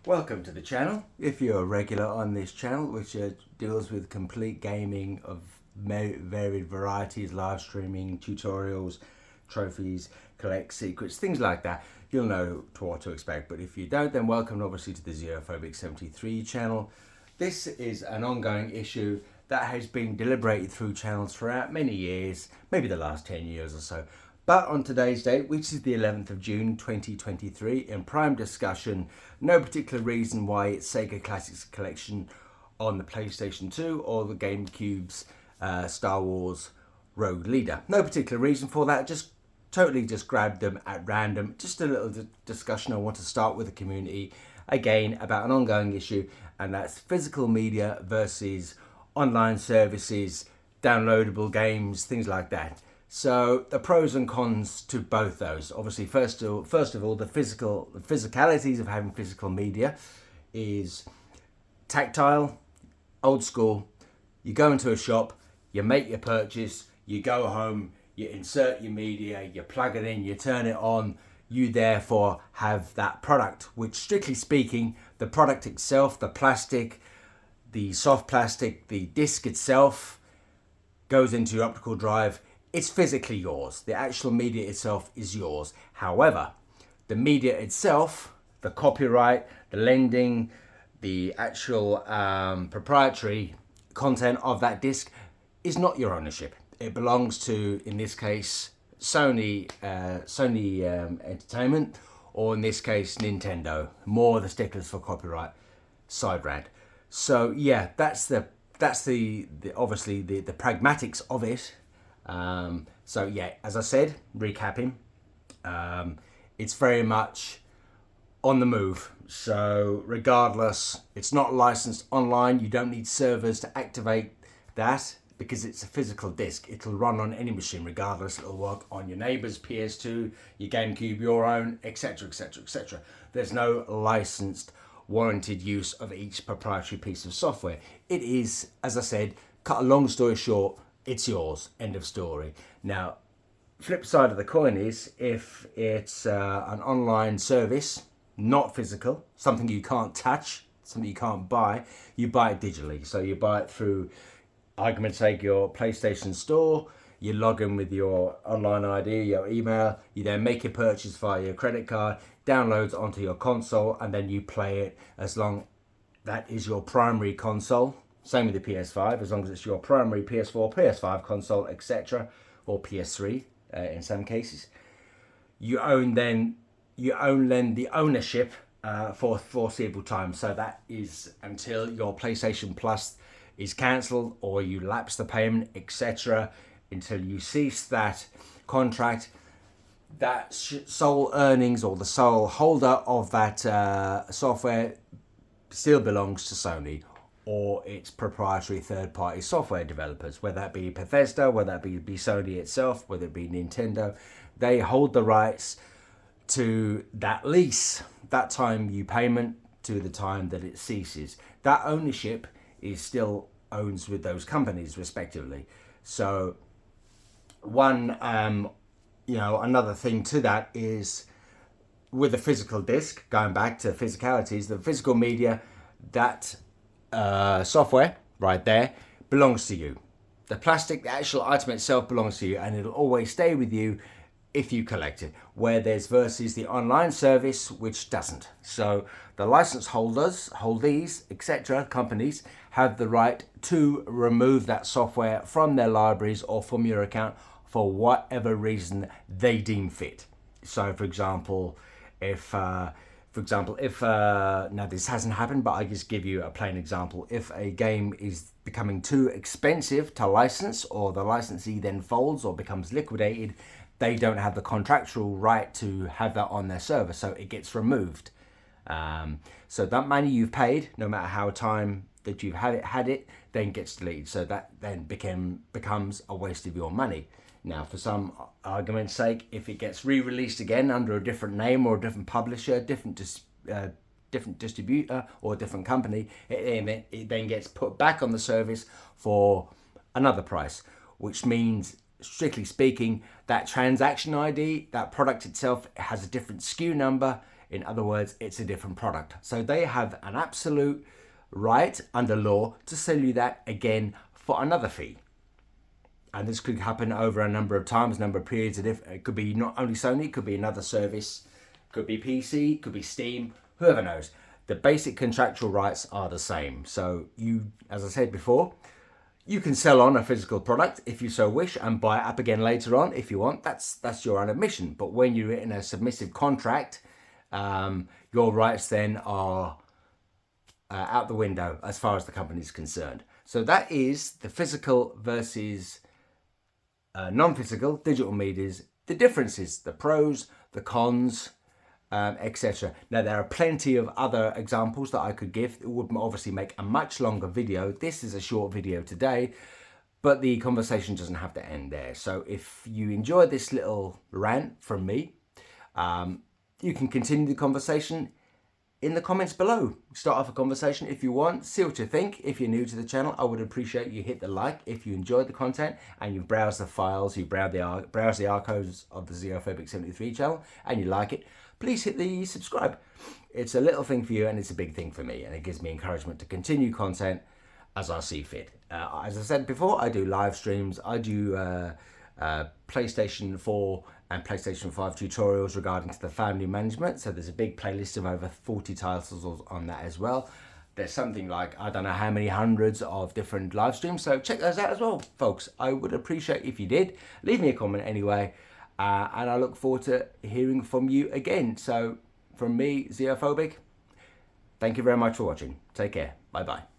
Welcome to the channel. If you're a regular on this channel, which deals with complete gaming of varied varieties, live streaming, tutorials, trophies, collect secrets, things like that, you'll know what to expect. But if you don't, then welcome obviously to the Xerophobic 73 channel. This is an ongoing issue that has been deliberated through channels throughout many years, maybe the last 10 years or so. But on today's date, which is the 11th of June 2023, in prime discussion, no particular reason why it's Sega Classics Collection on the PlayStation 2 or the GameCube's Star Wars Rogue Leader. No particular reason for that, just grabbed them at random. Just a little discussion I want to start with the community, again, about an ongoing issue, and that's physical media versus online services, downloadable games, things like that. So the pros and cons to both those. Obviously, first of all, the physicalities of having physical media is tactile, old school. You go into a shop, you make your purchase, you go home, you insert your media, you plug it in, you turn it on. You therefore have that product, which strictly speaking, the product itself, the plastic, the soft plastic, the disc itself goes into your optical drive. It's physically yours. The actual media itself is yours. However, the media itself, the copyright, the lending, the actual proprietary content of that disc is not your ownership. It belongs to, in this case, Sony Entertainment, or in this case, Nintendo. More the sticklers for copyright side rant. So yeah, that's obviously the pragmatics of it. So yeah, as I said, recapping, it's very much on the move. So regardless, it's not licensed online. You don't need servers to activate that because it's a physical disc. It'll run on any machine regardless. It'll work on your neighbor's PS2, your GameCube, your own, etc, etc, etc. There's no licensed, warranted use of each proprietary piece of software. It is, as I said, cut a long story short, it's yours, end of story. Now, flip side of the coin is if it's an online service, not physical, something you can't touch, something you can't buy, you buy it digitally. So you buy it through, argument's sake, your PlayStation Store, you log in with your online ID, your email, you then make your purchase via your credit card, downloads onto your console, and then you play it as long that is your primary console. Same with the PS5, as long as it's your primary PS4, PS5 console, etc., or PS3 in some cases. You own the ownership for foreseeable time. So that is until your PlayStation Plus is cancelled or you lapse the payment, etc., until you cease that contract. That sole earnings or the sole holder of that software still belongs to Sony or its proprietary third-party software developers, whether that be Bethesda, whether that be Sony itself, whether it be Nintendo. They hold the rights to that lease, that time you payment to the time that it ceases. That ownership is still owns with those companies respectively. So another thing to that is with the physical disc, going back to physicalities, the physical media, that software right there belongs to you. The plastic, the actual item itself belongs to you, and it'll always stay with you if you collect it. Where there's versus the online service, which doesn't. So the license holdees, etc., companies have the right to remove that software from their libraries or from your account for whatever reason they deem fit. So, for example, if now this hasn't happened, but I just give you a plain example. If a game is becoming too expensive to license, or the licensee then folds or becomes liquidated, they don't have the contractual right to have that on their server, so it gets removed. So that money you've paid, no matter how time that you've had it, then gets deleted. So that then becomes a waste of your money. Now, for some argument's sake, if it gets re-released again under a different name or a different publisher, different distributor or a different company, it then gets put back on the service for another price, which means, strictly speaking, that transaction ID, that product itself has a different SKU number. In other words, it's a different product. So they have an absolute right under law to sell you that again for another fee. And this could happen over a number of times, number of periods. It could be not only Sony, it could be another service, could be PC, could be Steam, whoever knows. The basic contractual rights are the same. So you, as I said before, you can sell on a physical product if you so wish and buy it up again later on if you want. That's your own admission. But when you're in a submissive contract, your rights then are out the window as far as the company is concerned. So that is the physical versus non-physical digital medias, the differences, the pros, the cons, etc. Now there are plenty of other examples that I could give. It would obviously make a much longer video. This is a short video today, but the conversation doesn't have to end there. So if you enjoyed this little rant from me, you can continue the conversation in the comments below. Start off a conversation if you want. See what you think. If you're new to the channel, I would appreciate you hit the like if you enjoyed the content and you've browsed the files, you browse the archives of the Xenophobic 73 channel and you like it. Please hit the subscribe. It's a little thing for you and it's a big thing for me, and it gives me encouragement to continue content as I see fit. As I said before, I do live streams. I do PlayStation 4 and PlayStation 5 tutorials regarding to the family management. So there's a big playlist of over 40 titles on that as well. There's something like, I don't know how many hundreds of different live streams. So check those out as well, folks. I would appreciate if you did. Leave me a comment anyway. And I look forward to hearing from you again. So from me, Xenophobic, thank you very much for watching. Take care. Bye-bye.